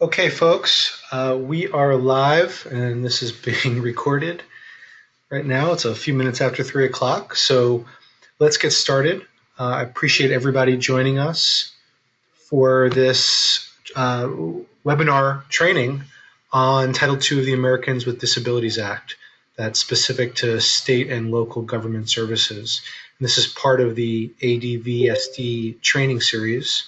Okay, folks, we are live, and this is being recorded right now. It's a few minutes after 3 o'clock, so let's get started. I appreciate everybody joining us for this webinar training on Title II of the Americans with Disabilities Act that's specific to state and local government services. And this is part of the ADVSD training series.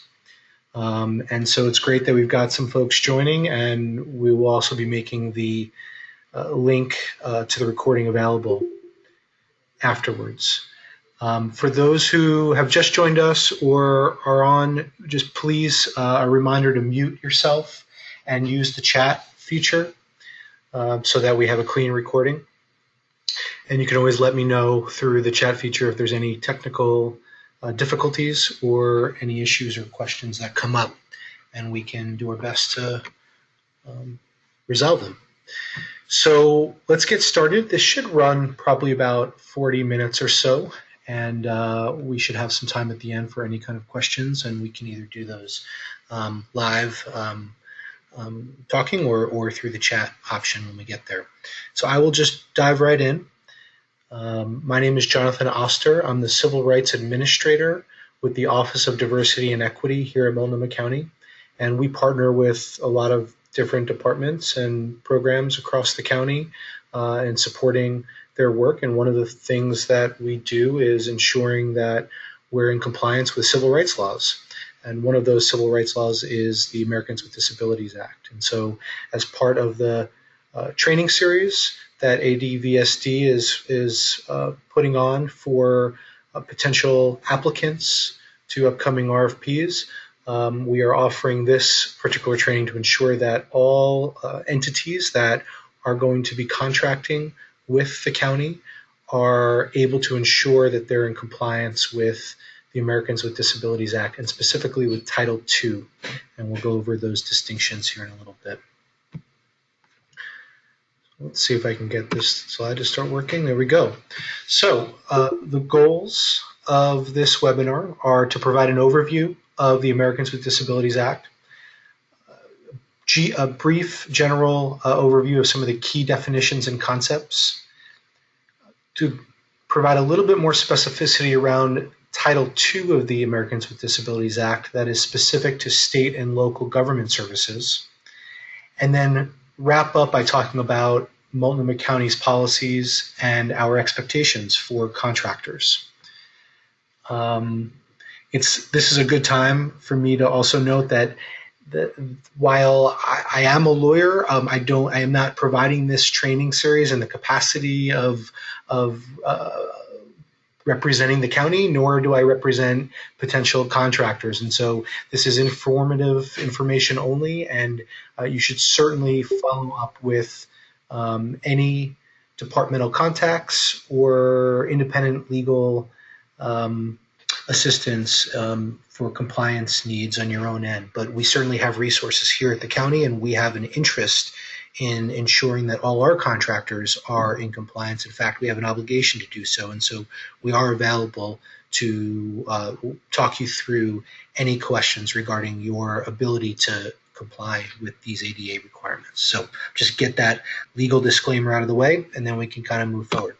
And so it's great that we've got some folks joining, and we will also be making the link to the recording available afterwards. For those who have just joined us or are on, just please a reminder to mute yourself and use the chat feature so that we have a clean recording. And you can always let me know through the chat feature if there's any technical difficulties or any issues or questions that come up, and we can do our best to resolve them. So let's get started. This should run probably about 40 minutes or so, and we should have some time at the end for any kind of questions, and we can either do those live talking or through the chat option when we get there. So I will just dive right in. My name is Jonathan Oster. I'm the Civil Rights Administrator with the Office of Diversity and Equity here at Multnomah County, and we partner with a lot of different departments and programs across the county in supporting their work. And one of the things that we do is ensuring that we're in compliance with civil rights laws. And one of those civil rights laws is the Americans with Disabilities Act. And so as part of the training series that ADVSD is putting on for potential applicants to upcoming RFPs, we are offering this particular training to ensure that all entities that are going to be contracting with the county are able to ensure that they're in compliance with the Americans with Disabilities Act, and specifically with Title II. And we'll go over those distinctions here in a little bit. Let's see if I can get this slide to start working. There we go. So the goals of this webinar are to provide an overview of the Americans with Disabilities Act, a brief general overview of some of the key definitions and concepts, to provide a little bit more specificity around Title II of the Americans with Disabilities Act that is specific to state and local government services, and then wrap up by talking about Multnomah County's policies and our expectations for contractors. This is a good time for me to also note that while I am a lawyer, I am not providing this training series in the capacity of representing the county, nor do I represent potential contractors. And so this is informative information only, and you should certainly follow up with any departmental contacts or independent legal assistance for compliance needs on your own end. But we certainly have resources here at the county, and we have an interest in ensuring that all our contractors are in compliance. In fact, we have an obligation to do so, and so we are available to talk you through any questions regarding your ability to comply with these ADA requirements. So just get that legal disclaimer out of the way, and then we can kind of move forward.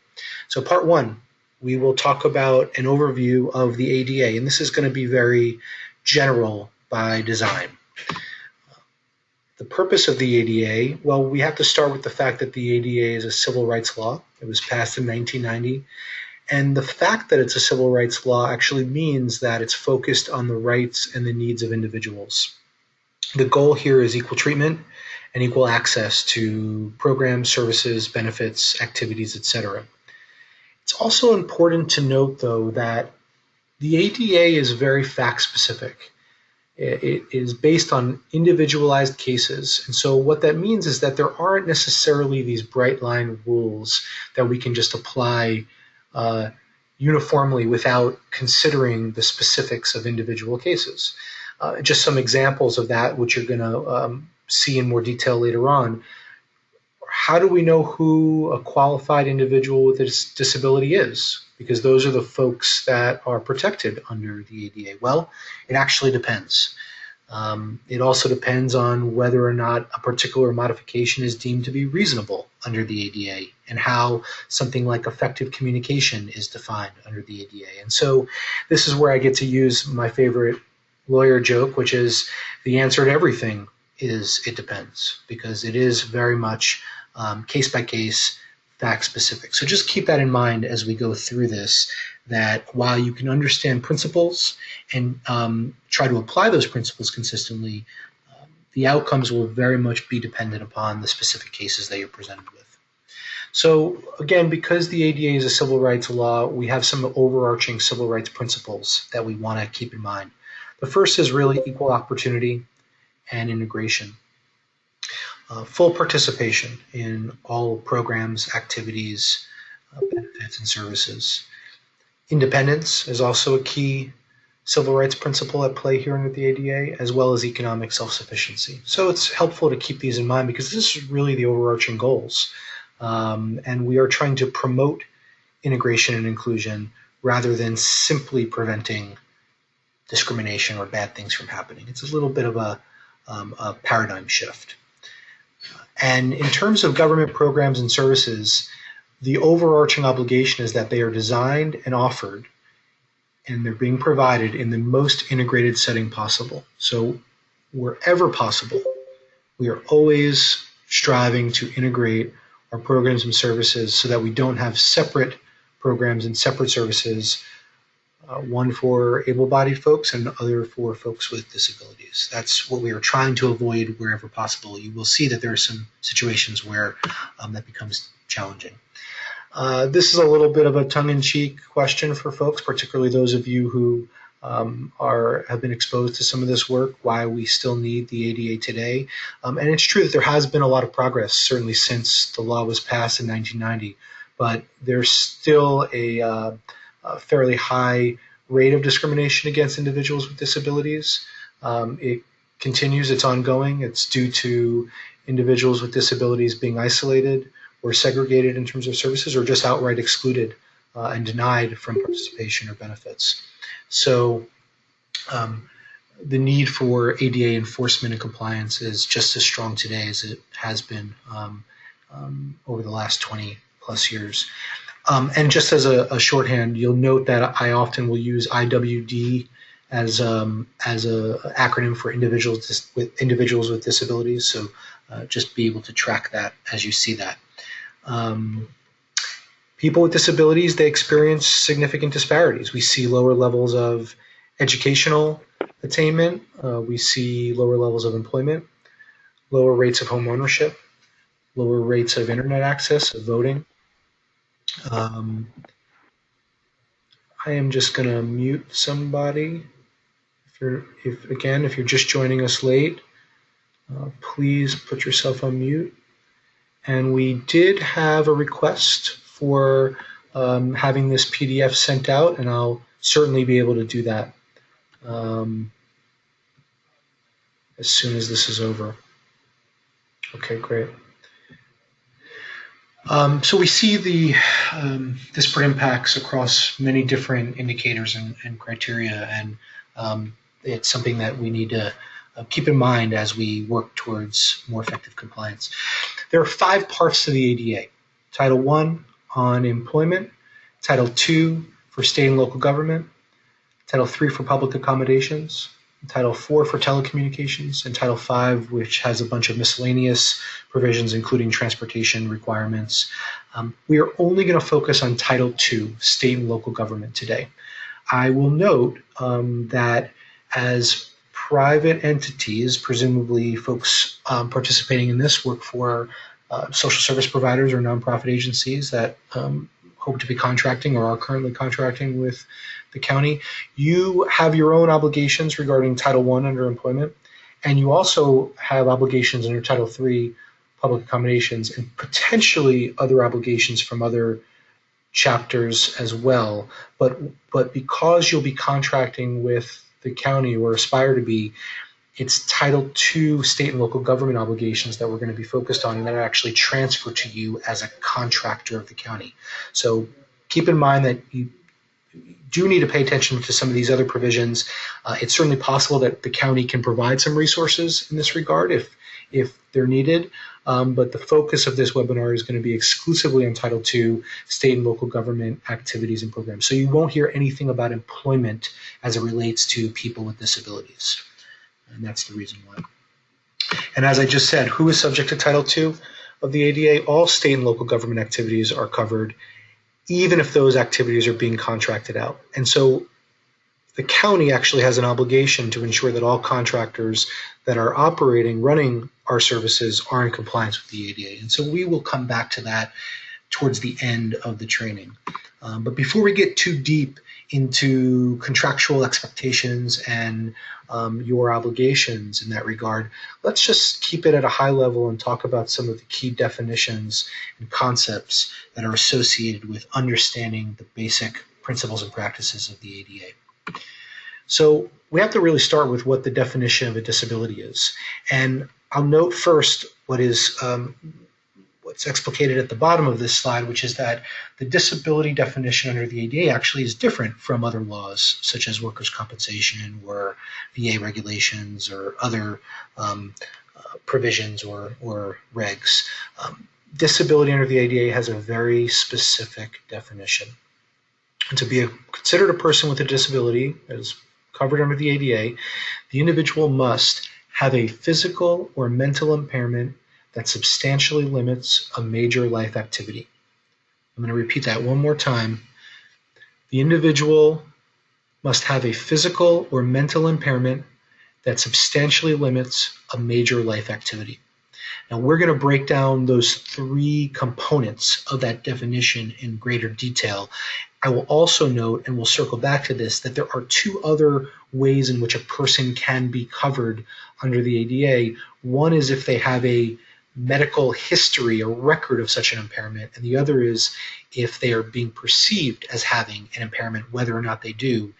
So part one, we will talk about an overview of the ADA, and this is going to be very general by design. The purpose of the ADA, well, we have to start with the fact that the ADA is a civil rights law. It was passed in 1990. And the fact that it's a civil rights law actually means that it's focused on the rights and the needs of individuals. The goal here is equal treatment and equal access to programs, services, benefits, activities, etc. It's also important to note, though, that the ADA is very fact-specific. It is based on individualized cases. And so what that means is that there aren't necessarily these bright line rules that we can just apply uniformly without considering the specifics of individual cases. Just some examples of that, which you're going to see in more detail later on. How do we know who a qualified individual with a disability is? Because those are the folks that are protected under the ADA. Well, it actually depends. It also depends on whether or not a particular modification is deemed to be reasonable under the ADA and how something like effective communication is defined under the ADA. And so this is where I get to use my favorite lawyer joke, which is the answer to everything is it depends, because it is very much case by case, fact specific. So just keep that in mind as we go through this, that while you can understand principles and try to apply those principles consistently, the outcomes will very much be dependent upon the specific cases that you're presented with. So again, because the ADA is a civil rights law, we have some overarching civil rights principles that we want to keep in mind. The first is really equal opportunity and integration. Full participation in all programs, activities, benefits, and services. Independence is also a key civil rights principle at play here under the ADA, as well as economic self-sufficiency. So it's helpful to keep these in mind because this is really the overarching goals. And we are trying to promote integration and inclusion rather than simply preventing discrimination or bad things from happening. It's a little bit of a paradigm shift. And in terms of government programs and services, the overarching obligation is that they are designed and offered, and they're being provided in the most integrated setting possible. So wherever possible, we are always striving to integrate our programs and services so that we don't have separate programs and separate services, one for able-bodied folks and other for folks with disabilities. That's what we are trying to avoid wherever possible. You will see that there are some situations where that becomes challenging. This is a little bit of a tongue-in-cheek question for folks, particularly those of you who have been exposed to some of this work, why we still need the ADA today. And it's true that there has been a lot of progress, certainly since the law was passed in 1990, but there's still a fairly high rate of discrimination against individuals with disabilities. It continues, it's ongoing. It's due to individuals with disabilities being isolated or segregated in terms of services, or just outright excluded and denied from participation or benefits. So the need for ADA enforcement and compliance is just as strong today as it has been over the last 20 plus years. And just as a shorthand, you'll note that I often will use IWD as a acronym for individuals with disabilities. So just be able to track that as you see that. People with disabilities, they experience significant disparities. We see lower levels of educational attainment. We see lower levels of employment, lower rates of home ownership, lower rates of internet access, of voting. I am just going to mute somebody. If you're just joining us late, please put yourself on mute. And we did have a request for having this PDF sent out, and I'll certainly be able to do that as soon as this is over. Okay, great. So we see the disparate impacts across many different indicators and criteria, and it's something that we need to keep in mind as we work towards more effective compliance. There are 5 parts to the ADA. Title I on employment, Title II for state and local government, Title III for public accommodations, Title IV for telecommunications, and Title V, which has a bunch of miscellaneous provisions, including transportation requirements. We are only going to focus on Title II, state and local government today. I will note that as private entities, presumably folks participating in this work for social service providers or nonprofit agencies that hope to be contracting or are currently contracting with the county, you have your own obligations regarding Title I under employment, and you also have obligations under Title III public accommodations and potentially other obligations from other chapters as well. But because you'll be contracting with the county or aspire to be, it's Title II state and local government obligations that we're going to be focused on and that are actually transferred to you as a contractor of the county. So keep in mind that do need to pay attention to some of these other provisions. It's certainly possible that the county can provide some resources in this regard if they're needed. But the focus of this webinar is going to be exclusively on Title II, state and local government activities and programs. So you won't hear anything about employment as it relates to people with disabilities. And that's the reason why. And as I just said, who is subject to Title II of the ADA? All state and local government activities are covered, even if those activities are being contracted out. And so the county actually has an obligation to ensure that all contractors that are running our services are in compliance with the ADA. And so we will come back to that towards the end of the training. But before we get too deep into contractual expectations and your obligations in that regard, let's just keep it at a high level and talk about some of the key definitions and concepts that are associated with understanding the basic principles and practices of the ADA. So we have to really start with what the definition of a disability is. And I'll note first what's explicated at the bottom of this slide, which is that the disability definition under the ADA actually is different from other laws, such as workers' compensation or VA regulations or other provisions or regs. Disability under the ADA has a very specific definition. And to be considered a person with a disability, as covered under the ADA, the individual must have a physical or mental impairment that substantially limits a major life activity. I'm going to repeat that one more time. The individual must have a physical or mental impairment that substantially limits a major life activity. Now we're going to break down those three components of that definition in greater detail. I will also note, and we'll circle back to this, that there are two other ways in which a person can be covered under the ADA. One is if they have a medical history or record of such an impairment, and the other is if they are being perceived as having an impairment, whether or not they do,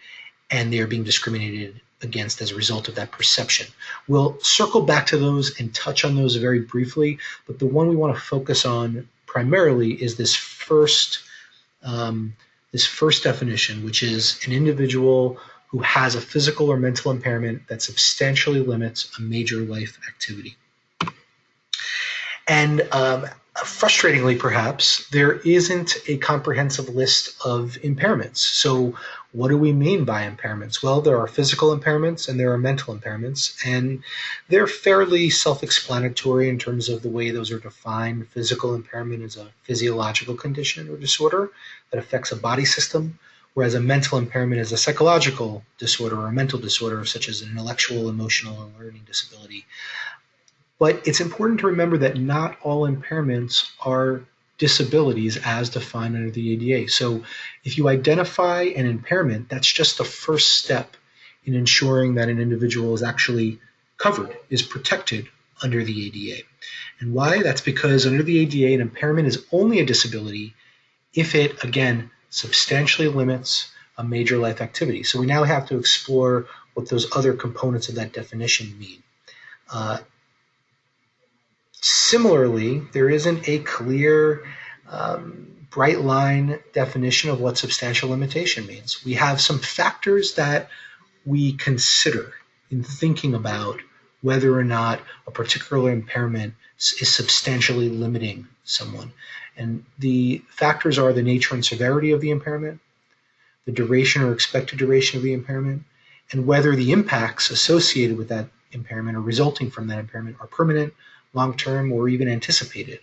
and they are being discriminated against as a result of that perception. We'll circle back to those and touch on those very briefly, but the one we want to focus on primarily is this first definition, which is an individual who has a physical or mental impairment that substantially limits a major life activity. And frustratingly, perhaps, there isn't a comprehensive list of impairments. So what do we mean by impairments? Well, there are physical impairments and there are mental impairments, and they're fairly self-explanatory in terms of the way those are defined. Physical impairment is a physiological condition or disorder that affects a body system, whereas a mental impairment is a psychological disorder or a mental disorder, such as an intellectual, emotional, or learning disability. But it's important to remember that not all impairments are disabilities as defined under the ADA. So if you identify an impairment, that's just the first step in ensuring that an individual is actually covered, is protected under the ADA. And why? That's because under the ADA, an impairment is only a disability if it, again, substantially limits a major life activity. So we now have to explore what those other components of that definition mean. Similarly, there isn't a clear, bright line definition of what substantial limitation means. We have some factors that we consider in thinking about whether or not a particular impairment is substantially limiting someone. And the factors are the nature and severity of the impairment, the duration or expected duration of the impairment, and whether the impacts associated with that impairment or resulting from that impairment are permanent, long-term, or even anticipated.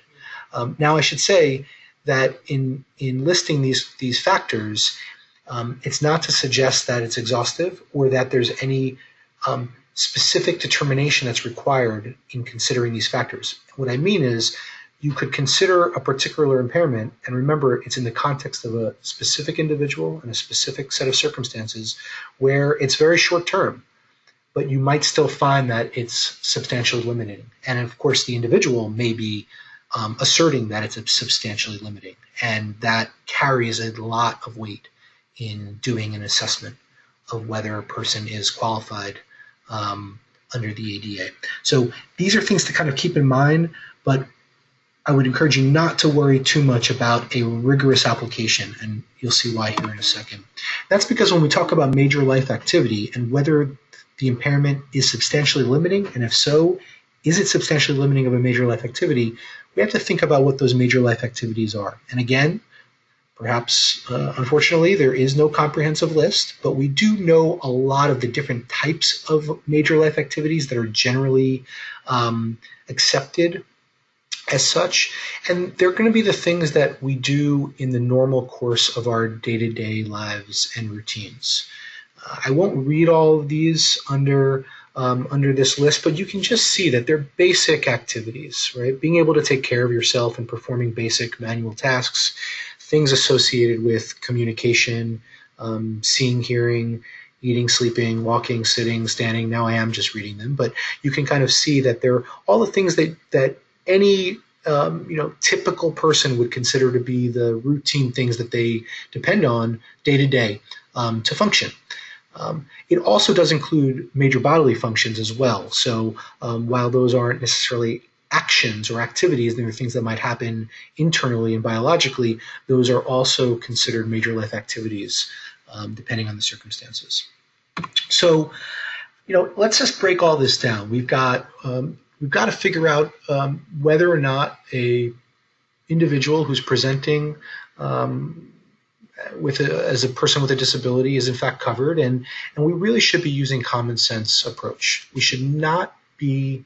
Now, I should say that in listing these factors, it's not to suggest that it's exhaustive or that there's any specific determination that's required in considering these factors. What I mean is you could consider a particular impairment, and remember, it's in the context of a specific individual and a specific set of circumstances where it's very short-term, but you might still find that it's substantially limiting. And of course, the individual may be asserting that it's substantially limiting, and that carries a lot of weight in doing an assessment of whether a person is qualified under the ADA. So these are things to kind of keep in mind, but I would encourage you not to worry too much about a rigorous application, and you'll see why here in a second. That's because when we talk about major life activity and whether the impairment is substantially limiting, and if so, is it substantially limiting of a major life activity, we have to think about what those major life activities are. And again, perhaps, unfortunately, there is no comprehensive list, but we do know a lot of the different types of major life activities that are generally accepted as such. And they're going to be the things that we do in the normal course of our day-to-day lives and routines. I won't read all of these under this list, but you can just see that they're basic activities, right? Being able to take care of yourself and performing basic manual tasks, things associated with communication, seeing, hearing, eating, sleeping, walking, sitting, standing. Now I am just reading them, but you can kind of see that they're all the things that any typical person would consider to be the routine things that they depend on day to day to function. It also does include major bodily functions as well. So while those aren't necessarily actions or activities, there are things that might happen internally and biologically, those are also considered major life activities depending on the circumstances. So, let's just break all this down. We've got to figure out whether or not a individual who's presenting as a person with a disability is in fact covered, and we really should be using common sense approach. We should not be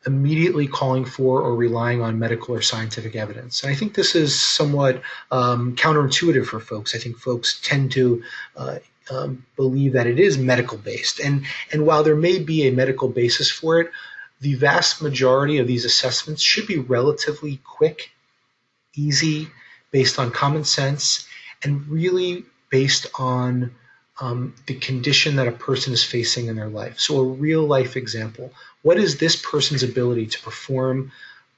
immediately calling for or relying on medical or scientific evidence. And I think this is somewhat counterintuitive for folks. I think folks tend to believe that it is medical based. And while there may be a medical basis for it, the vast majority of these assessments should be relatively quick, easy, based on common sense, and really based on the condition that a person is facing in their life. So a real life example. What is this person's ability to perform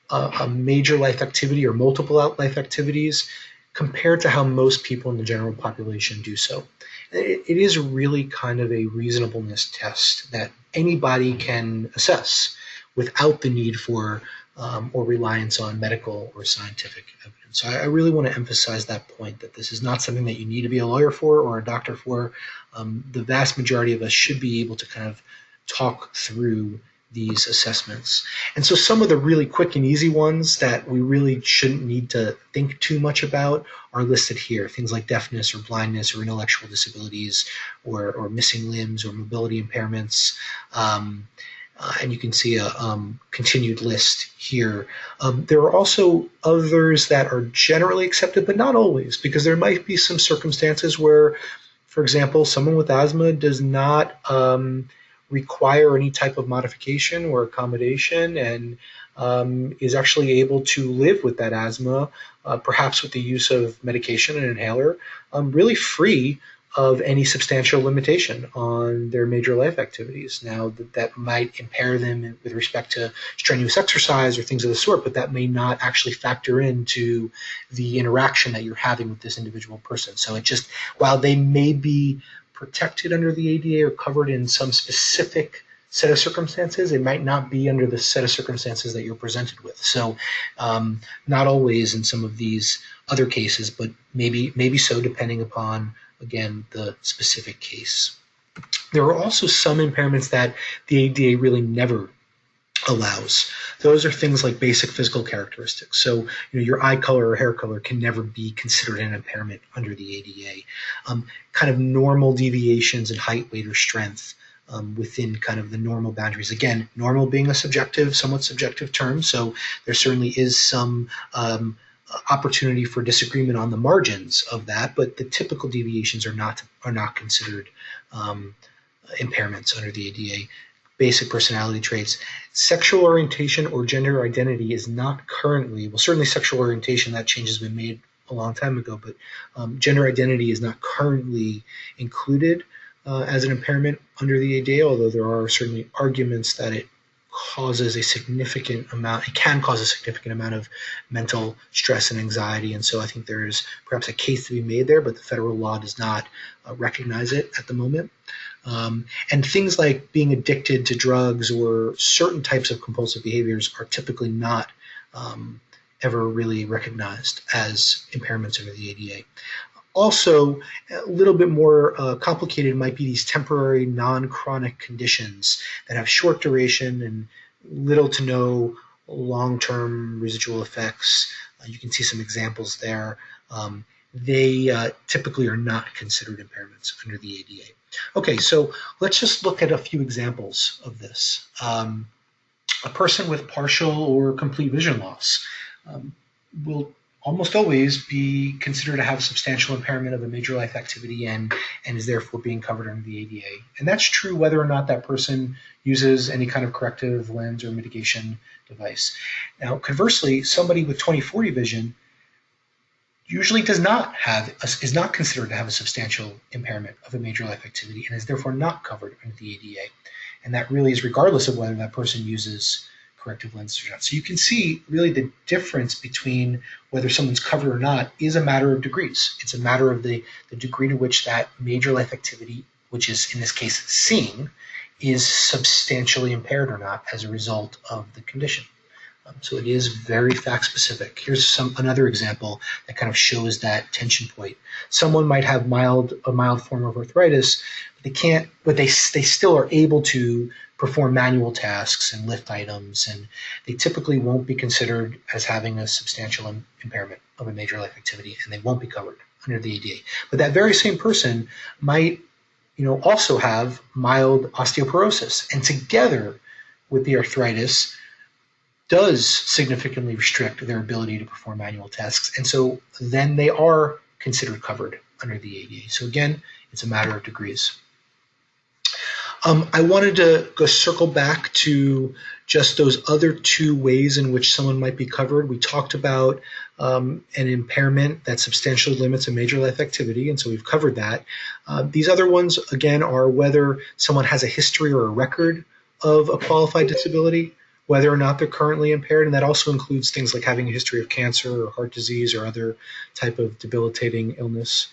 a major life activity or multiple life activities compared to how most people in the general population do so? It is really kind of a reasonableness test that anybody can assess without the need for or reliance on medical or scientific evidence. So I really want to emphasize that point, that this is not something that you need to be a lawyer for or a doctor for. The vast majority of us should be able to kind of talk through these assessments. And so some of the really quick and easy ones that we really shouldn't need to think too much about are listed here. Things like deafness or blindness or intellectual disabilities or missing limbs or mobility impairments. And you can see a continued list here. There are also others that are generally accepted, but not always, because there might be some circumstances where, for example, someone with asthma does not require any type of modification or accommodation and is actually able to live with that asthma, perhaps with the use of medication and inhaler, really free of any substantial limitation on their major life activities. Now, that might impair them with respect to strenuous exercise or things of the sort, but that may not actually factor into the interaction that you're having with this individual person. So it just, while they may be protected under the ADA or covered in some specific set of circumstances, it might not be under the set of circumstances that you're presented with. So not always in some of these other cases, but maybe so, depending upon, again, the specific case. There are also some impairments that the ADA really never allows. Those are things like basic physical characteristics. So, your eye color or hair color can never be considered an impairment under the ADA. Kind of normal deviations in height, weight, or strength within kind of the normal boundaries. Again, normal being a somewhat subjective term, so there certainly is some opportunity for disagreement on the margins of that, but the typical deviations are not considered impairments under the ADA. Basic personality traits. Sexual orientation or gender identity is not currently, well, certainly sexual orientation, that change has been made a long time ago, but gender identity is not currently included as an impairment under the ADA, although there are certainly arguments that it can cause a significant amount of mental stress and anxiety. And so I think there is perhaps a case to be made there, but the federal law does not recognize it at the moment. And things like being addicted to drugs or certain types of compulsive behaviors are typically not ever really recognized as impairments under the ADA. Also, a little bit more complicated might be these temporary non-chronic conditions that have short duration and little to no long-term residual effects. You can see some examples there. They typically are not considered impairments under the ADA. Okay, so let's just look at a few examples of this. A person with partial or complete vision loss will almost always be considered to have substantial impairment of a major life activity and is therefore being covered under the ADA. And that's true whether or not that person uses any kind of corrective lens or mitigation device. Now, conversely, somebody with 20/40 vision usually is not considered to have a substantial impairment of a major life activity and is therefore not covered under the ADA. And that really is regardless of whether that person uses corrective lenses or not. So you can see really the difference between whether someone's covered or not is a matter of degrees. It's a matter of the degree to which that major life activity, which is in this case seeing, is substantially impaired or not as a result of the condition. So it is very fact specific. Here's another example that kind of shows that tension point. Someone might have a mild form of arthritis, but they still are able to perform manual tasks and lift items, and they typically won't be considered as having a substantial impairment of a major life activity, and they won't be covered under the ADA. But that very same person might, also have mild osteoporosis, and together with the arthritis does significantly restrict their ability to perform manual tasks, and so then they are considered covered under the ADA. So again, it's a matter of degrees. I wanted to go circle back to just those other two ways in which someone might be covered. We talked about an impairment that substantially limits a major life activity, and so we've covered that. These other ones, again, are whether someone has a history or a record of a qualified disability, whether or not they're currently impaired, and that also includes things like having a history of cancer or heart disease or other type of debilitating illness,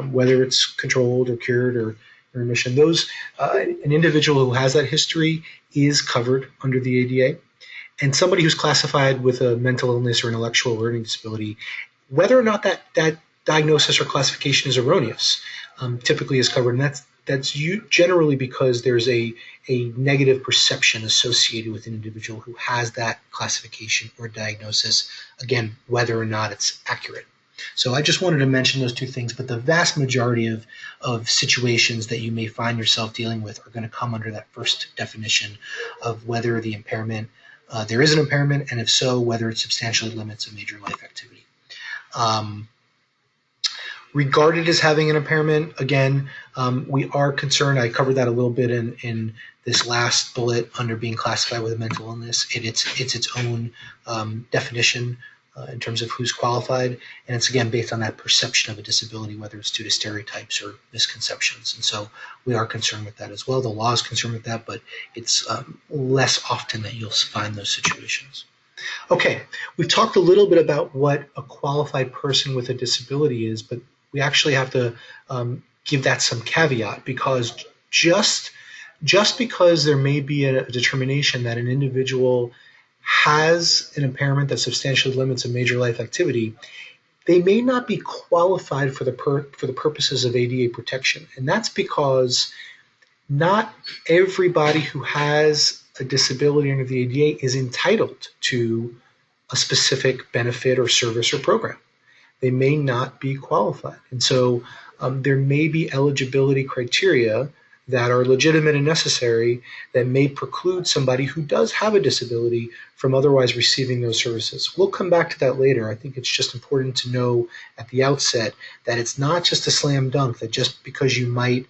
whether it's controlled or cured or remission. An individual who has that history is covered under the ADA, and somebody who's classified with a mental illness or intellectual learning disability, whether or not that diagnosis or classification is erroneous, typically is covered, and that's generally because there's a negative perception associated with an individual who has that classification or diagnosis, again, whether or not it's accurate. So I just wanted to mention those two things, but the vast majority of situations that you may find yourself dealing with are going to come under that first definition of whether the impairment, there is an impairment, and if so, whether it substantially limits a major life activity. Regarded as having an impairment, again, we are concerned, I covered that a little bit in this last bullet under being classified with a mental illness. It's its own definition in terms of who's qualified, and it's again based on that perception of a disability, whether it's due to stereotypes or misconceptions, and so we are concerned with that as well. The law is concerned with that, but it's less often that you'll find those situations. Okay, we've talked a little bit about what a qualified person with a disability is, but we actually have to give that some caveat, because just because there may be a determination that an individual has an impairment that substantially limits a major life activity, they may not be qualified for the purposes of ADA protection. And that's because not everybody who has a disability under the ADA is entitled to a specific benefit or service or program. They may not be qualified. And so there may be eligibility criteria that are legitimate and necessary that may preclude somebody who does have a disability from otherwise receiving those services. We'll come back to that later. I think it's just important to know at the outset that it's not just a slam dunk, that just because you might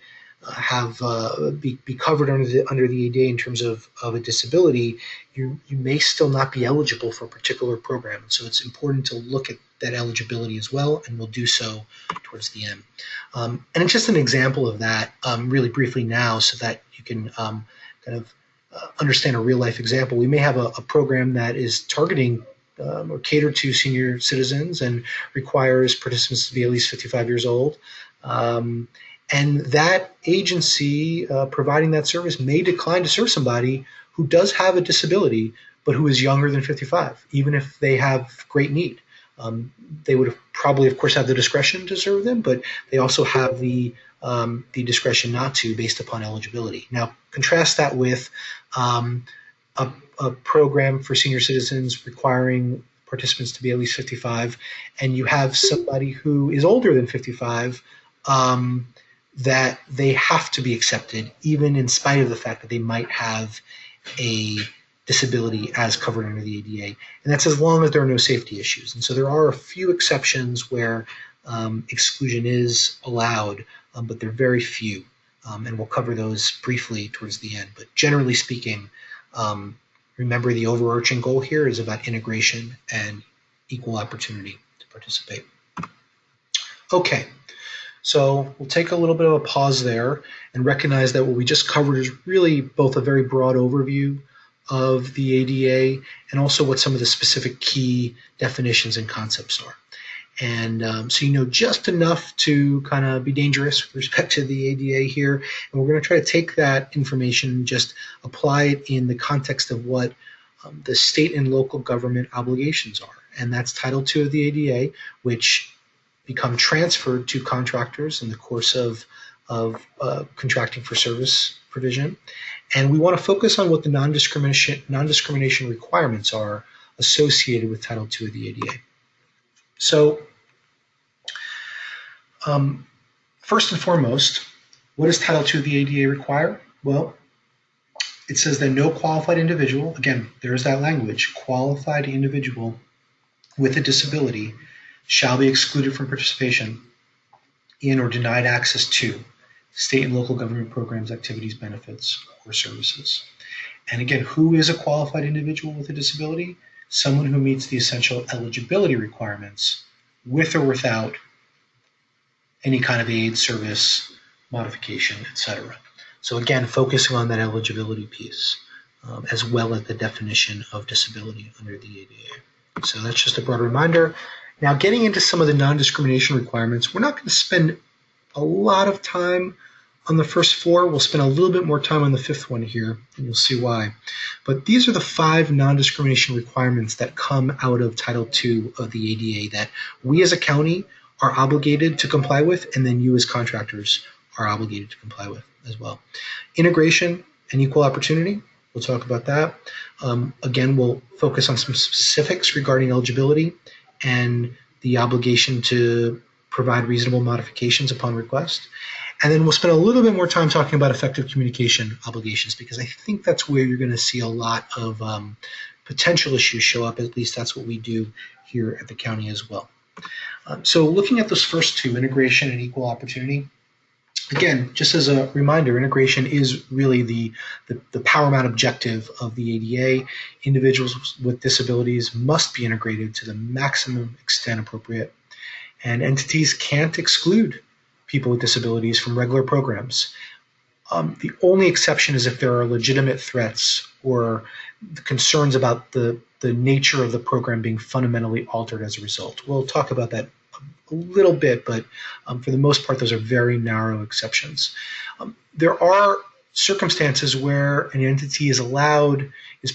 be covered under the ADA in terms of a disability, you may still not be eligible for a particular program. So it's important to look at that eligibility as well, and we'll do so towards the end. And it's just an example of that really briefly now, so that you can understand a real life example. We may have a program that is targeting or catered to senior citizens and requires participants to be at least 55 years old. And that agency providing that service may decline to serve somebody who does have a disability but who is younger than 55, even if they have great need. They would probably, of course, have the discretion to serve them, but they also have the discretion not to based upon eligibility. Now, contrast that with a program for senior citizens requiring participants to be at least 55, and you have somebody who is older than 55, that they have to be accepted, even in spite of the fact that they might have a disability as covered under the ADA. And that's as long as there are no safety issues. And so there are a few exceptions where exclusion is allowed, but they're very few. And we'll cover those briefly towards the end. But generally speaking, remember the overarching goal here is about integration and equal opportunity to participate. Okay, so we'll take a little bit of a pause there and recognize that what we just covered is really both a very broad overview of the ADA and also what some of the specific key definitions and concepts are. And so you know just enough to kind of be dangerous with respect to the ADA here. And we're going to try to take that information and just apply it in the context of what the state and local government obligations are. And that's Title II of the ADA, which become transferred to contractors in the course of contracting for service provision. And we want to focus on what the non-discrimination requirements are associated with Title II of the ADA. So first and foremost, what does Title II of the ADA require? Well, it says that no qualified individual, again, there's that language, qualified individual with a disability shall be excluded from participation in or denied access to state and local government programs, activities, benefits, or services. And again, who is a qualified individual with a disability? Someone who meets the essential eligibility requirements with or without any kind of aid, service, modification, etc. So again, focusing on that eligibility piece, as well as the definition of disability under the ADA. So that's just a broad reminder. Now, getting into some of the non-discrimination requirements, we're not going to spend a lot of time on the first four. We'll spend a little bit more time on the fifth one here, and you'll see why. But these are the 5 non-discrimination requirements that come out of Title II of the ADA that we as a county are obligated to comply with, and then you as contractors are obligated to comply with as well. Integration and equal opportunity, we'll talk about that. Again, we'll focus on some specifics regarding eligibility and the obligation to provide reasonable modifications upon request. And then we'll spend a little bit more time talking about effective communication obligations, because I think that's where you're going to see a lot of potential issues show up. At least that's what we do here at the county as well. So looking at those first two, integration and equal opportunity, again, just as a reminder, integration is really the paramount objective of the ADA. Individuals with disabilities must be integrated to the maximum extent appropriate, and entities can't exclude people with disabilities from regular programs. The only exception is if there are legitimate threats or concerns about the nature of the program being fundamentally altered as a result. We'll talk about that a little bit, but for the most part, those are very narrow exceptions. There are circumstances where an entity is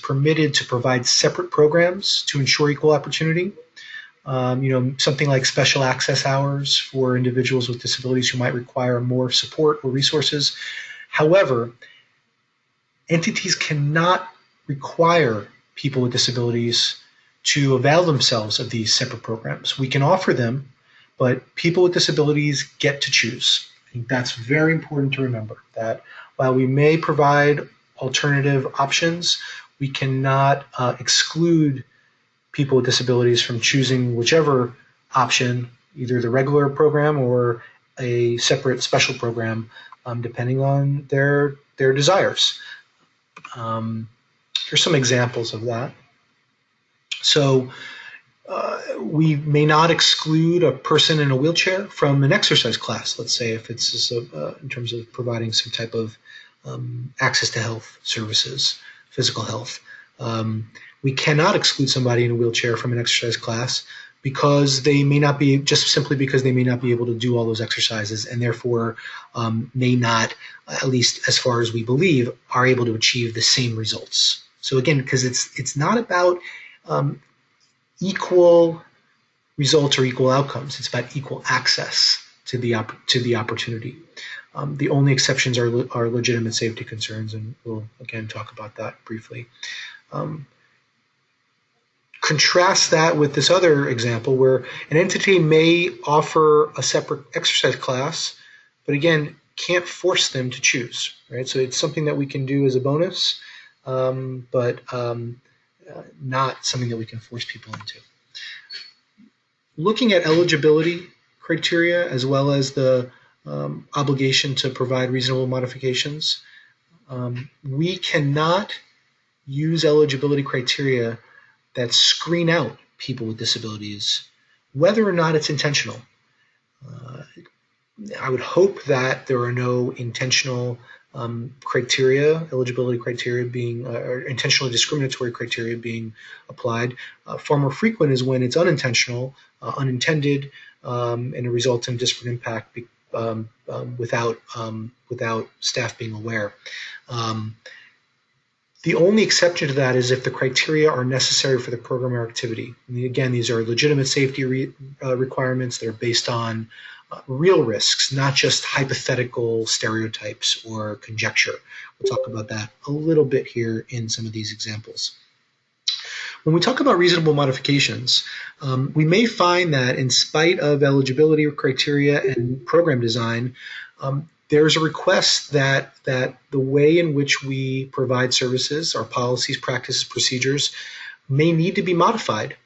permitted to provide separate programs to ensure equal opportunity. Something like special access hours for individuals with disabilities who might require more support or resources. However, entities cannot require people with disabilities to avail themselves of these separate programs. We can offer them, but people with disabilities get to choose. I think that's very important to remember, that while we may provide alternative options, we cannot exclude people with disabilities from choosing whichever option, either the regular program or a separate special program, depending on their desires. Here's some examples of that. So we may not exclude a person in a wheelchair from an exercise class, let's say, if it's in terms of providing some type of access to health services, physical health. We cannot exclude somebody in a wheelchair from an exercise class because they may not be, just simply because they may not be able to do all those exercises, and therefore may not, at least as far as we believe, are able to achieve the same results. So again, because it's not about equal results or equal outcomes. It's about equal access to the opportunity. The only exceptions are legitimate safety concerns, and we'll again talk about that briefly. Contrast that with this other example where an entity may offer a separate exercise class, but again, can't force them to choose, right? So it's something that we can do as a bonus, but not something that we can force people into. Looking at eligibility criteria as well as the obligation to provide reasonable modifications, we cannot use eligibility criteria that screen out people with disabilities, whether or not it's intentional. I would hope that there are no intentional criteria, eligibility criteria being, or intentionally discriminatory criteria being applied. Far more frequent is when it's unintentional, unintended, and it results in disparate impact without staff being aware. The only exception to that is if the criteria are necessary for the program or activity. And again, these are legitimate safety requirements that are based on real risks, not just hypothetical stereotypes or conjecture. We'll talk about that a little bit here in some of these examples. When we talk about reasonable modifications, we may find that in spite of eligibility criteria and program design, there's a request that the way in which we provide services, our policies, practices, procedures, may need to be modified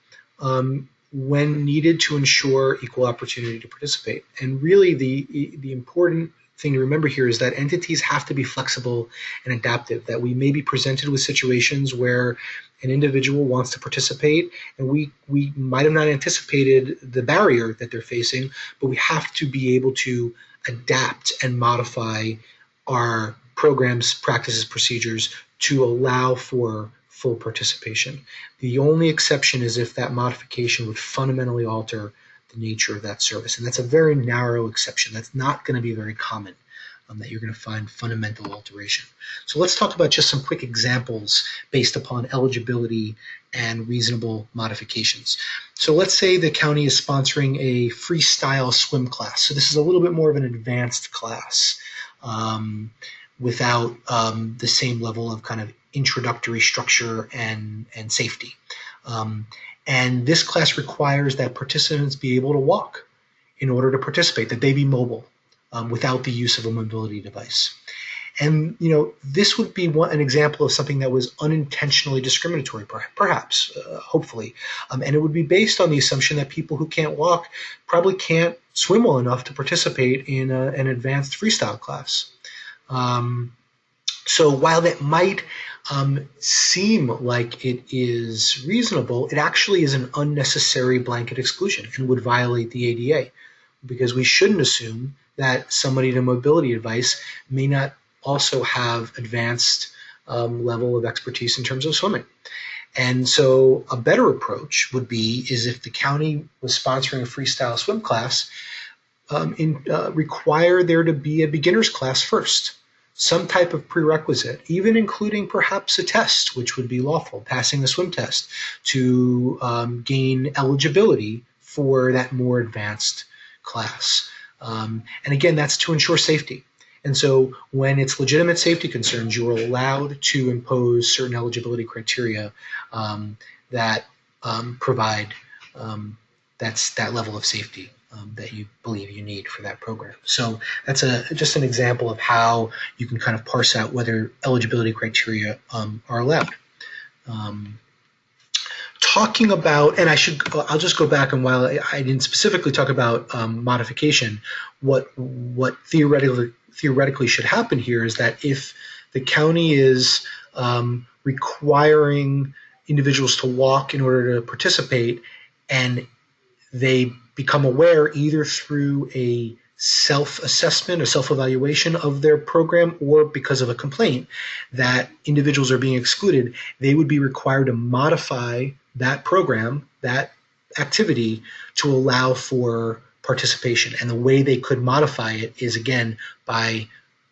when needed to ensure equal opportunity to participate. And really the important thing to remember here is that entities have to be flexible and adaptive, that we may be presented with situations where an individual wants to participate and we might have not anticipated the barrier that they're facing, but we have to be able to adapt and modify our programs, practices, procedures to allow for full participation. The only exception is if that modification would fundamentally alter the nature of that service. And that's a very narrow exception. That's not going to be very common, that you're going to find fundamental alteration. So let's talk about just some quick examples based upon eligibility and reasonable modifications. So let's say the county is sponsoring a freestyle swim class. So this is a little bit more of an advanced class without the same level of kind of introductory structure and safety. And this class requires that participants be able to walk in order to participate, that they be mobile without the use of a mobility device. And this would be an example of something that was unintentionally discriminatory, perhaps, hopefully. And it would be based on the assumption that people who can't walk probably can't swim well enough to participate in an advanced freestyle class. So while that might seem like it is reasonable, it actually is an unnecessary blanket exclusion and would violate the ADA, because we shouldn't assume that somebody in a mobility device may not also have advanced level of expertise in terms of swimming. And so a better approach would be is if the county was sponsoring a freestyle swim class, require there to be a beginner's class first, some type of prerequisite, even including perhaps a test, which would be lawful, passing the swim test to gain eligibility for that more advanced class. And again, that's to ensure safety. And so when it's legitimate safety concerns, you're allowed to impose certain eligibility criteria that provide that level of safety that you believe you need for that program. So that's just an example of how you can kind of parse out whether eligibility criteria are allowed. Talking about, and I'll just go back, and while I didn't specifically talk about modification, what theoretically should happen here is that if the county is requiring individuals to walk in order to participate, and they become aware either through a self-assessment or self-evaluation of their program or because of a complaint that individuals are being excluded, they would be required to modify that program, that activity, to allow for participation. And the way they could modify it is, again, by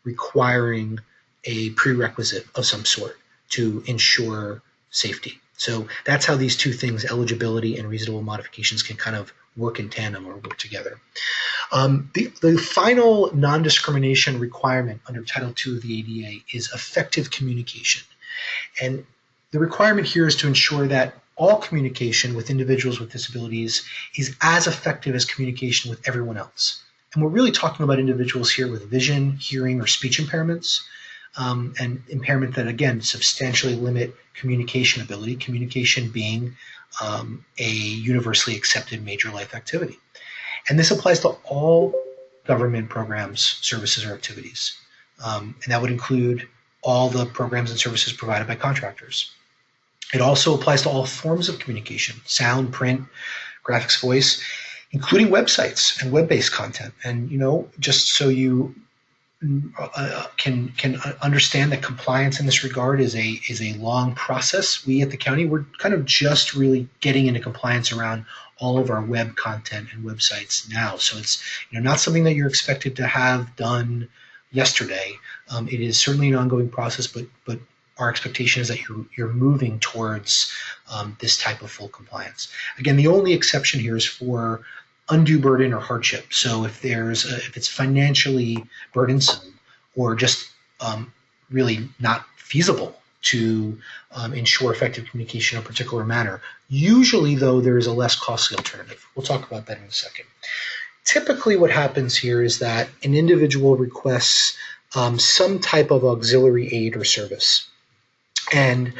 requiring a prerequisite of some sort to ensure safety. So that's how these two things, eligibility and reasonable modifications, can kind of work in tandem or work together. The final non-discrimination requirement under Title II of the ADA is effective communication. And the requirement here is to ensure that all communication with individuals with disabilities is as effective as communication with everyone else. And we're really talking about individuals here with vision, hearing, or speech impairments, and impairment that, again, substantially limit communication ability, communication being a universally accepted major life activity. And this applies to all government programs, services, or activities. And that would include all the programs and services provided by contractors. It also applies to all forms of communication, sound, print, graphics, voice, including websites and web-based content. And, just so you can understand that compliance in this regard is a long process. We at the county, we're kind of just really getting into compliance around all of our web content and websites now. So it's not something that you're expected to have done yesterday. It is certainly an ongoing process, but our expectation is that you're moving towards this type of full compliance. Again, the only exception here is for undue burden or hardship. So if it's financially burdensome or just really not feasible to ensure effective communication in a particular manner, usually though there is a less costly alternative. We'll talk about that in a second. Typically what happens here is that an individual requests some type of auxiliary aid or service. And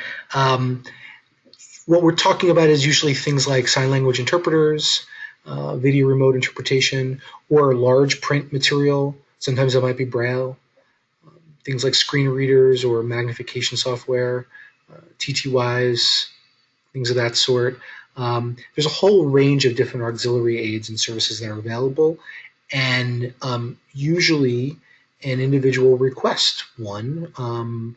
what we're talking about is usually things like sign language interpreters, video remote interpretation, or large print material. Sometimes it might be Braille, things like screen readers or magnification software, TTYs, things of that sort. There's a whole range of different auxiliary aids and services that are available, and usually an individual requests one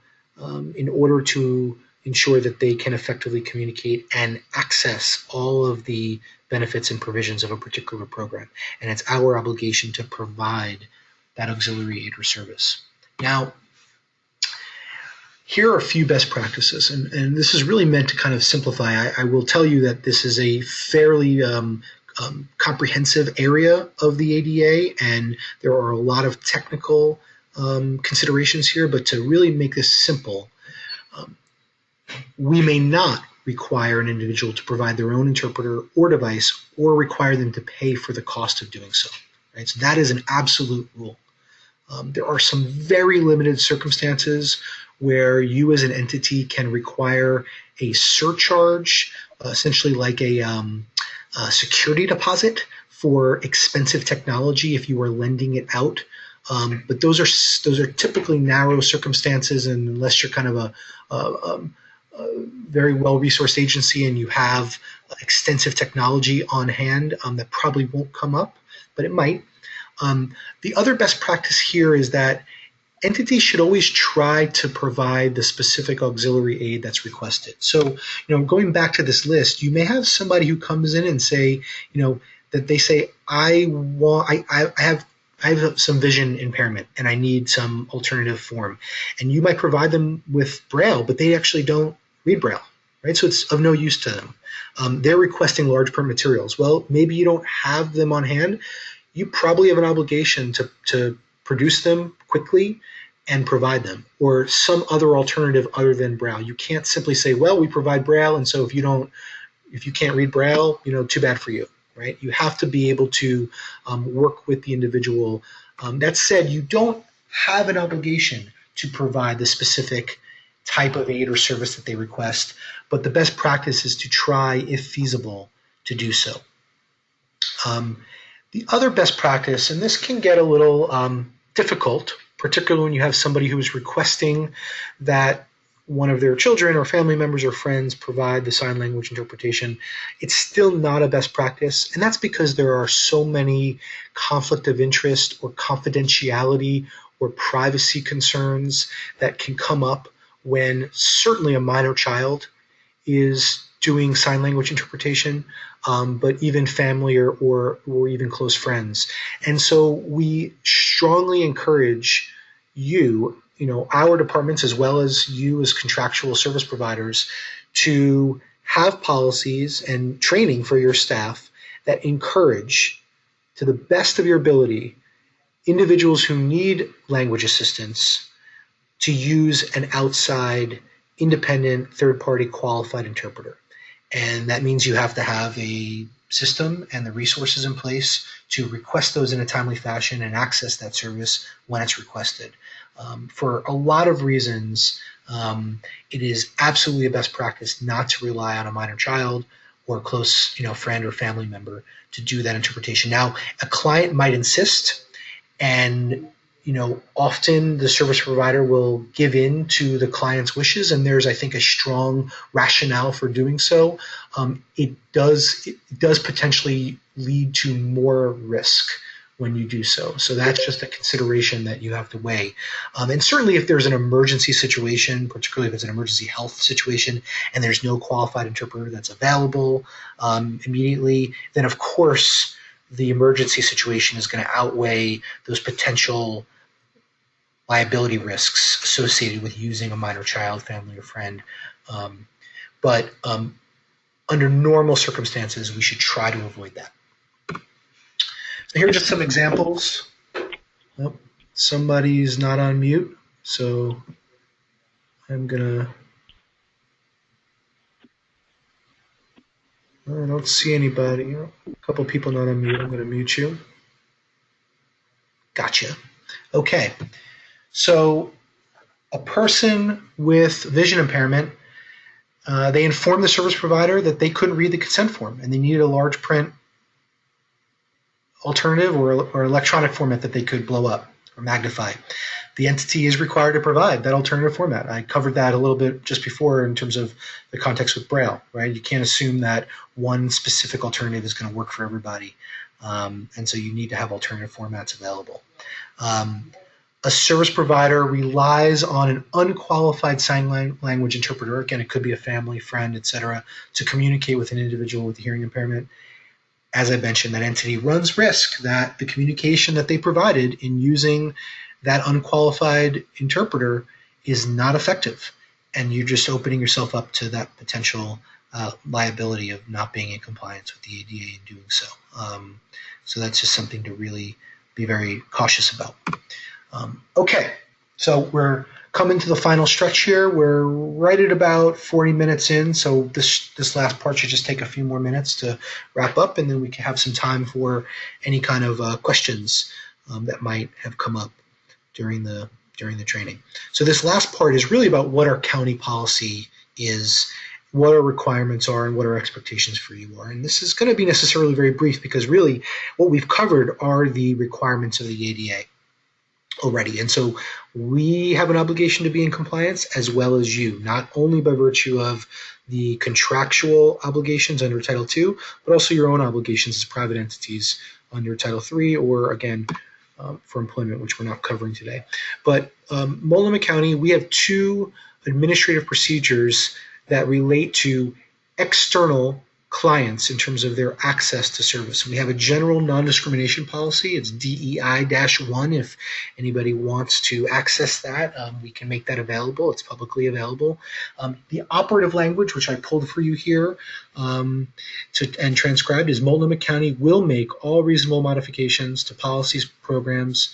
in order to ensure that they can effectively communicate and access all of the benefits and provisions of a particular program. And it's our obligation to provide that auxiliary aid or service. Now, here are a few best practices, and this is really meant to kind of simplify. I will tell you that this is a fairly comprehensive area of the ADA, and there are a lot of technical considerations here, but to really make this simple, we may not require an individual to provide their own interpreter or device or require them to pay for the cost of doing so. Right? So that is an absolute rule. There are some very limited circumstances where you as an entity can require a surcharge, essentially like a security deposit for expensive technology if you are lending it out. But those are typically narrow circumstances, and unless you're kind of a very well-resourced agency and you have extensive technology on hand, that probably won't come up, but it might. The other best practice here is that entities should always try to provide the specific auxiliary aid that's requested. So, going back to this list, you may have somebody who comes in and say, that they say, I have some vision impairment and I need some alternative form. And you might provide them with Braille, but they actually don't read Braille, right? So it's of no use to them. They're requesting large print materials. Well, maybe you don't have them on hand. You probably have an obligation to produce them quickly and provide them, or some other alternative other than Braille. You can't simply say, well, we provide Braille, and so if you can't read Braille, too bad for you. Right? You have to be able to work with the individual. That said, you don't have an obligation to provide the specific type of aid or service that they request, but the best practice is to try, if feasible, to do so. The other best practice, and this can get a little difficult, particularly when you have somebody who is requesting that one of their children or family members or friends provide the sign language interpretation, it's still not a best practice. And that's because there are so many conflict of interest or confidentiality or privacy concerns that can come up when certainly a minor child is doing sign language interpretation, but even family or even close friends. And so we strongly encourage you our departments as well as you as contractual service providers to have policies and training for your staff that encourage, to the best of your ability, individuals who need language assistance to use an outside, independent, third-party qualified interpreter. And that means you have to have a system and the resources in place to request those in a timely fashion and access that service when it's requested. For a lot of reasons, it is absolutely a best practice not to rely on a minor child or a close, friend or family member to do that interpretation. Now, a client might insist, and often the service provider will give in to the client's wishes, and there's, I think, a strong rationale for doing so. It does potentially lead to more risk when you do so. So that's just a consideration that you have to weigh. And certainly if there's an emergency situation, particularly if it's an emergency health situation and there's no qualified interpreter that's available immediately, then of course the emergency situation is going to outweigh those potential liability risks associated with using a minor child, family, or friend. But under normal circumstances, we should try to avoid that. So here are just some examples. Oh, somebody's not on mute, so I'm gonna. I don't see anybody. A couple people not on mute. I'm gonna mute you. Gotcha. Okay. So a person with vision impairment, they informed the service provider that they couldn't read the consent form and they needed a large print alternative or electronic format that they could blow up or magnify. The entity is required to provide that alternative format. I covered that a little bit just before in terms of the context with Braille, right? You can't assume that one specific alternative is going to work for everybody. And so you need to have alternative formats available. A service provider relies on an unqualified sign language interpreter, again, it could be a family, friend, etc., to communicate with an individual with a hearing impairment. As I mentioned, that entity runs risk that the communication that they provided in using that unqualified interpreter is not effective, and you're just opening yourself up to that potential liability of not being in compliance with the ADA in doing so. So that's just something to really be very cautious about. Okay, so we're coming to the final stretch here. We're right at about 40 minutes in, so this last part should just take a few more minutes to wrap up, and then we can have some time for any kind of questions that might have come up during the training. So this last part is really about what our county policy is, what our requirements are, and what our expectations for you are. And this is going to be necessarily very brief because really what we've covered are the requirements of the ADA already. And so we have an obligation to be in compliance as well as you, not only by virtue of the contractual obligations under Title II, but also your own obligations as private entities under Title III or, again, for employment, which we're not covering today. But Multnomah County, we have two administrative procedures that relate to external clients in terms of their access to service. We have a general non-discrimination policy. It's DEI-1. If anybody wants to access that, we can make that available. It's publicly available. The operative language, which I pulled for you here and transcribed, is Multnomah County will make all reasonable modifications to policies, programs,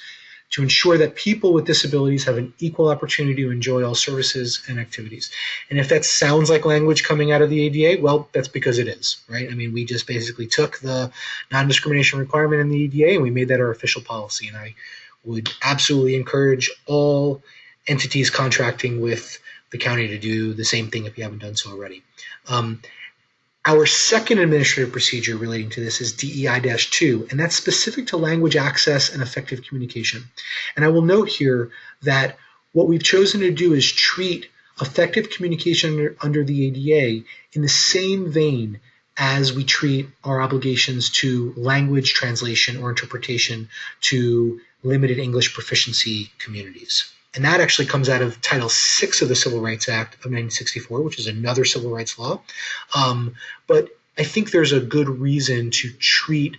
to ensure that people with disabilities have an equal opportunity to enjoy all services and activities. And if that sounds like language coming out of the ADA, well, that's because it is, right? I mean, we just basically took the non-discrimination requirement in the ADA and we made that our official policy. And I would absolutely encourage all entities contracting with the county to do the same thing if you haven't done so already. Our second administrative procedure relating to this is DEI-2, and that's specific to language access and effective communication. And I will note here that what we've chosen to do is treat effective communication under the ADA in the same vein as we treat our obligations to language translation or interpretation to limited English proficiency communities. And that actually comes out of Title VI of the Civil Rights Act of 1964, which is another civil rights law. But I think there's a good reason to treat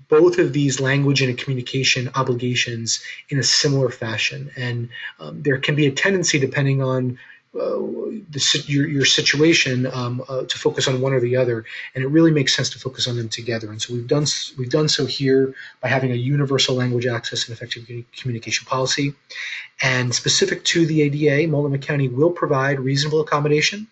both of these language and communication obligations in a similar fashion. And there can be a tendency, depending on your situation, to focus on one or the other, and it really makes sense to focus on them together. And so we've done so here by having a universal language access and effective communication policy. And specific to the ADA, Multnomah County will provide reasonable accommodation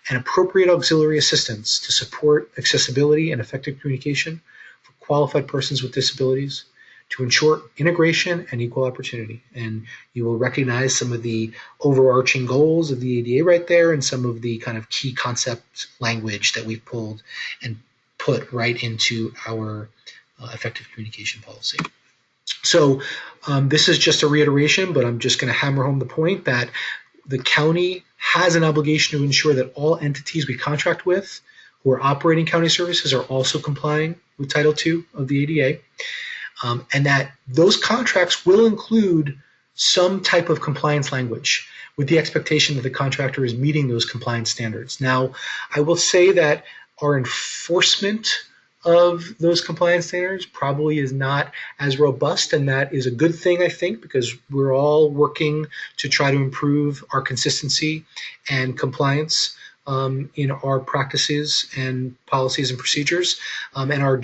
and appropriate auxiliary assistance to support accessibility and effective communication for qualified persons with disabilities, to ensure integration and equal opportunity. And you will recognize some of the overarching goals of the ADA right there, and some of the kind of key concept language that we've pulled and put right into our effective communication policy. So this is just a reiteration, but I'm just going to hammer home the point that the county has an obligation to ensure that all entities we contract with who are operating county services are also complying with Title II of the ADA. And that those contracts will include some type of compliance language with the expectation that the contractor is meeting those compliance standards. Now, I will say that our enforcement of those compliance standards probably is not as robust, and that is a good thing, I think, because we're all working to try to improve our consistency and compliance in our practices and policies and procedures. And our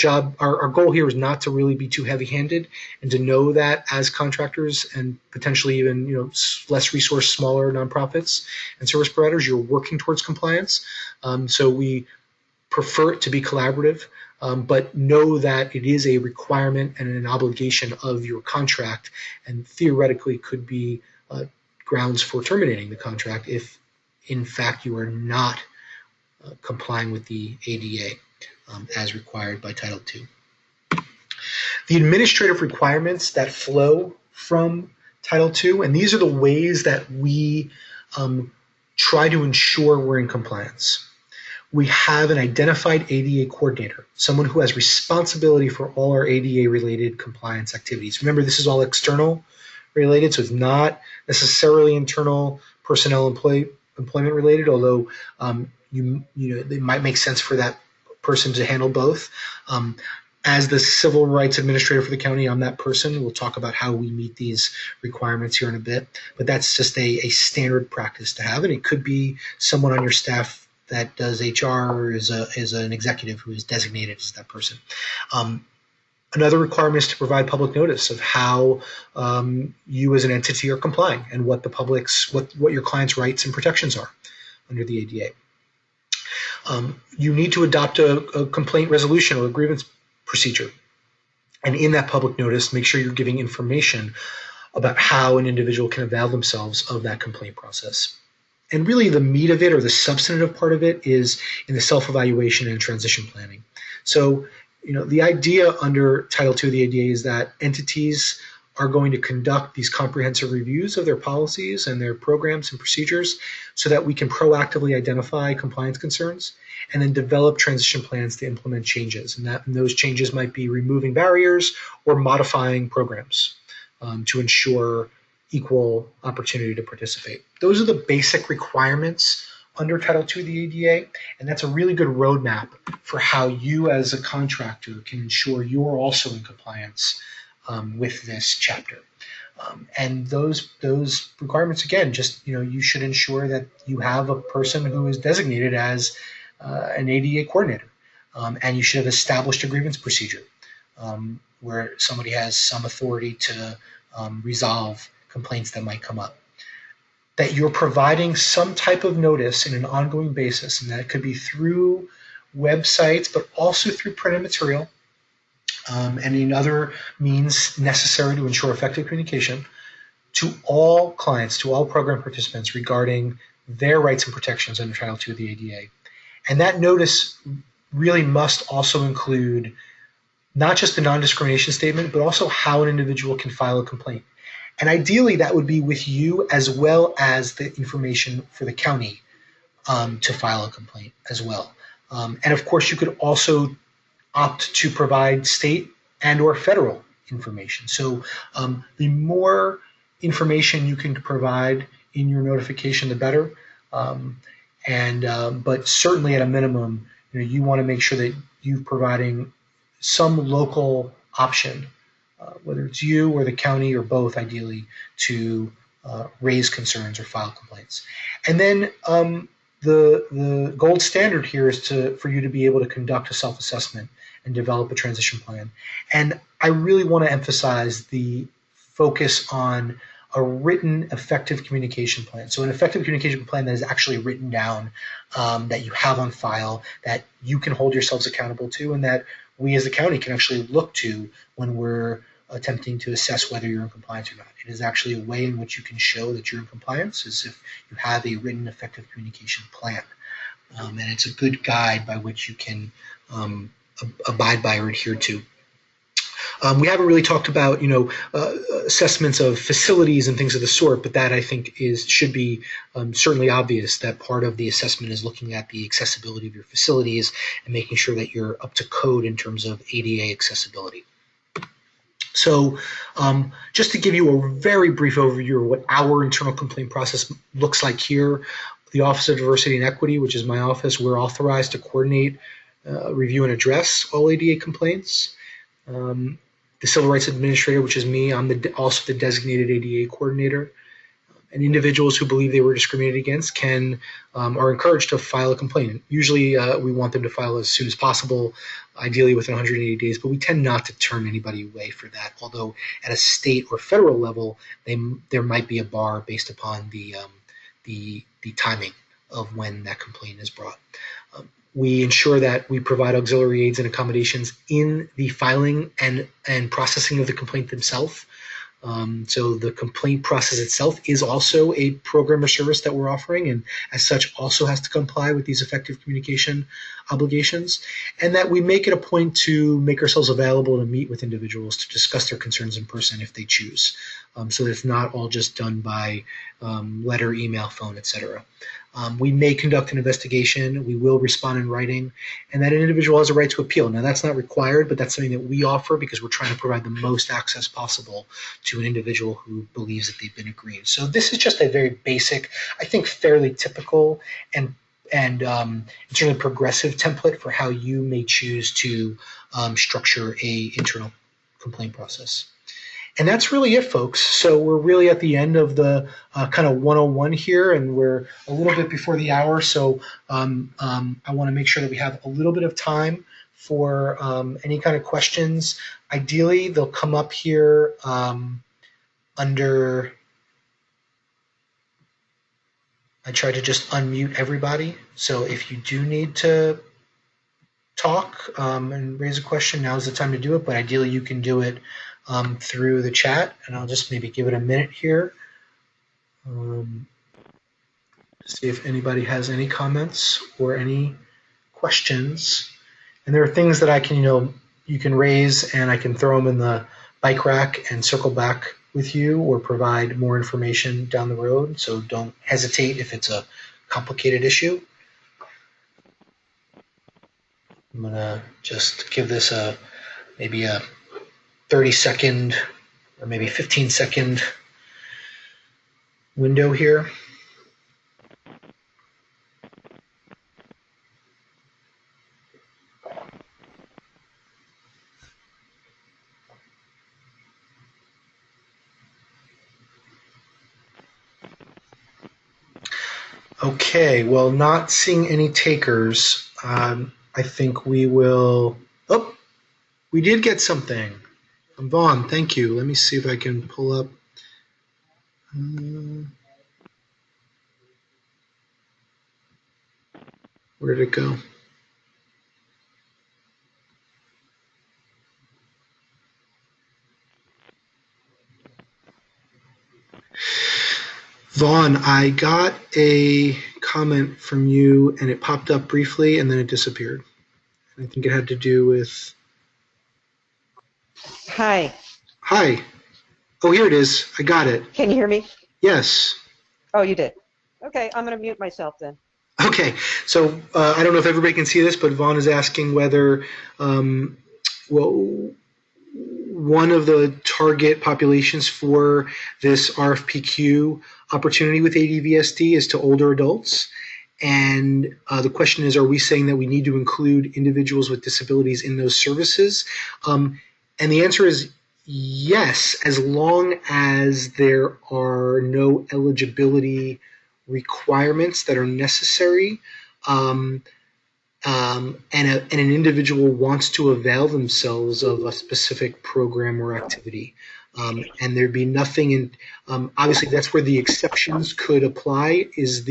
goal here is not to really be too heavy-handed, and to know that as contractors and potentially even less resource, smaller nonprofits and service providers, you're working towards compliance. So we prefer it to be collaborative, but know that it is a requirement and an obligation of your contract, and theoretically could be grounds for terminating the contract if in fact you are not complying with the ADA as required by Title II. The administrative requirements that flow from Title II, and these are the ways that we try to ensure we're in compliance. We have an identified ADA coordinator, someone who has responsibility for all our ADA-related compliance activities. Remember, this is all external related, so it's not necessarily internal personnel employment related, although it might make sense for that person to handle both. As the civil rights administrator for the county, I'm that person. We'll talk about how we meet these requirements here in a bit, but that's just a standard practice to have, and it could be someone on your staff that does HR or is an executive who is designated as that person. Another requirement is to provide public notice of how you as an entity are complying, and what what your client's rights and protections are under the ADA. You need to adopt a complaint resolution or a grievance procedure. And in that public notice, make sure you're giving information about how an individual can avail themselves of that complaint process. And really the meat of it, or the substantive part of it, is in the self-evaluation and transition planning. So, the idea under Title II of the ADA is that entities are going to conduct these comprehensive reviews of their policies and their programs and procedures so that we can proactively identify compliance concerns and then develop transition plans to implement changes. And those changes might be removing barriers or modifying programs to ensure equal opportunity to participate. Those are the basic requirements under Title II of the ADA, and that's a really good roadmap for how you as a contractor can ensure you're also in compliance with this chapter. And those requirements, again, just you should ensure that you have a person who is designated as an ADA coordinator, and you should have established a grievance procedure where somebody has some authority to resolve complaints that might come up. That you're providing some type of notice in an ongoing basis, and that could be through websites, but also through printed material, and in other means necessary to ensure effective communication to all clients, to all program participants regarding their rights and protections under Title II of the ADA. And that notice really must also include not just the non-discrimination statement, but also how an individual can file a complaint. And ideally, that would be with you as well as the information for the county to file a complaint as well. And of course, you could also opt to provide state and or federal information. So the more information you can provide in your notification, the better. But certainly at a minimum, you want to make sure that you're providing some local option, whether it's you or the county or both, ideally, to raise concerns or file complaints. And then the gold standard here is for you to be able to conduct a self-assessment and develop a transition plan. And I really want to emphasize the focus on a written effective communication plan. So an effective communication plan that is actually written down, that you have on file, that you can hold yourselves accountable to, and that we as the county can actually look to when we're attempting to assess whether you're in compliance or not. It is actually a way in which you can show that you're in compliance, is if you have a written effective communication plan. And it's a good guide by which you can abide by or adhere to. We haven't really talked about, assessments of facilities and things of the sort, but that I think should be certainly obvious that part of the assessment is looking at the accessibility of your facilities and making sure that you're up to code in terms of ADA accessibility. So just to give you a very brief overview of what our internal complaint process looks like here, the Office of Diversity and Equity, which is my office, we're authorized to coordinate, review, and address all ADA complaints. The Civil Rights Administrator, which is me, I'm also the designated ADA coordinator. And individuals who believe they were discriminated against are encouraged to file a complaint. Usually we want them to file as soon as possible, ideally within 180 days, but we tend not to turn anybody away for that, although at a state or federal level, there might be a bar based upon the timing of when that complaint is brought. We ensure that we provide auxiliary aids and accommodations in the filing and processing of the complaint themselves. So the complaint process itself is also a program or service that we're offering, and as such also has to comply with these effective communication obligations, and that we make it a point to make ourselves available to meet with individuals to discuss their concerns in person if they choose, so that it's not all just done by letter, email, phone, etc. We may conduct an investigation, we will respond in writing, and that an individual has a right to appeal. Now that's not required, but that's something that we offer because we're trying to provide the most access possible to an individual who believes that they've been aggrieved. So this is just a very basic, I think fairly typical and certainly progressive template for how you may choose to structure a internal complaint process. And that's really it, folks. So we're really at the end of the kind of 101 here, and we're a little bit before the hour. So I want to make sure that we have a little bit of time for any kind of questions. Ideally, they'll come up here under. I try to just unmute everybody. So if you do need to talk and raise a question, now's the time to do it. But ideally, you can do it through the chat, and I'll just maybe give it a minute here to see if anybody has any comments or any questions. And there are things that I can, you can raise, and I can throw them in the bike rack and circle back with you or provide more information down the road. So don't hesitate if it's a complicated issue. I'm gonna just give this maybe a 30-second or maybe 15-second window here. Okay, well, not seeing any takers, I think we will. Oh, we did get something. Vaughn, thank you. Let me see if I can pull up. Where did it go? Vaughn, I got a comment from you, and it popped up briefly, and then it disappeared. I think it had to do with... Hi. Hi. Oh, here it is. I got it. Can you hear me? Yes. Oh, you did. Okay, I'm going to mute myself then. Okay, so I don't know if everybody can see this, but Vaughn is asking whether one of the target populations for this RFPQ opportunity with ADVSD is to older adults. And the question is, are we saying that we need to include individuals with disabilities in those services? And And the answer is yes, as long as there are no eligibility requirements that are necessary, and an individual wants to avail themselves of a specific program or activity. And there'd be nothing in, obviously that's where the exceptions could apply, is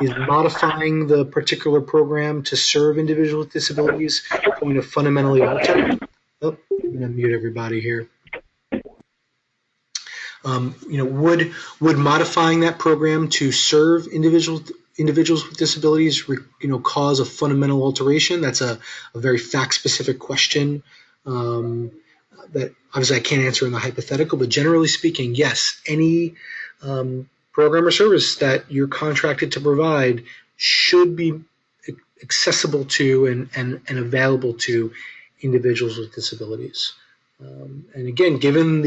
modifying the particular program to serve individuals with disabilities going to fundamentally alter. Oh, I'm going to mute everybody here. Would modifying that program to serve individuals with disabilities, cause a fundamental alteration? That's a very fact-specific question that obviously I can't answer in the hypothetical, but generally speaking, yes, any program or service that you're contracted to provide should be accessible to and available to individuals with disabilities. And again, given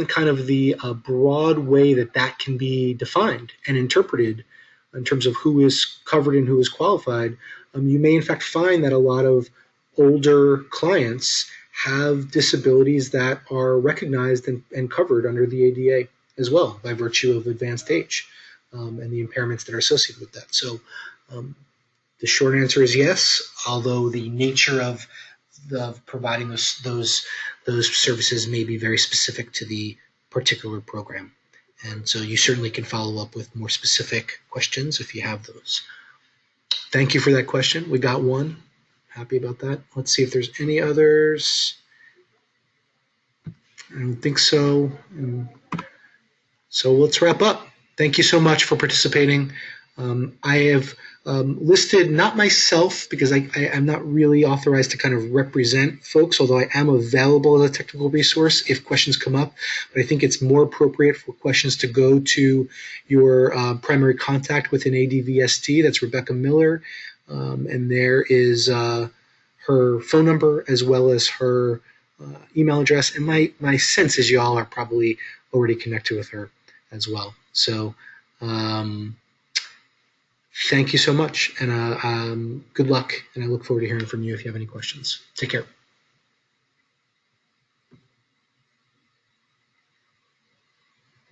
kind of the broad way that can be defined and interpreted in terms of who is covered and who is qualified, you may in fact find that a lot of older clients have disabilities that are recognized and covered under the ADA as well by virtue of advanced age and the impairments that are associated with that. So the short answer is yes, although the nature of providing those services may be very specific to the particular program. And so you certainly can follow up with more specific questions if you have those. Thank you for that question. We got one. Happy about that. Let's see if there's any others. I don't think so. So let's wrap up. Thank you so much for participating. I have listed, not myself, because I'm not really authorized to kind of represent folks, although I am available as a technical resource if questions come up. But I think it's more appropriate for questions to go to your primary contact within ADVSD. That's Rebecca Miller. And there is her phone number as well as her email address. And my sense is you all are probably already connected with her as well. So thank you so much, and good luck, and I look forward to hearing from you if you have any questions. Take care.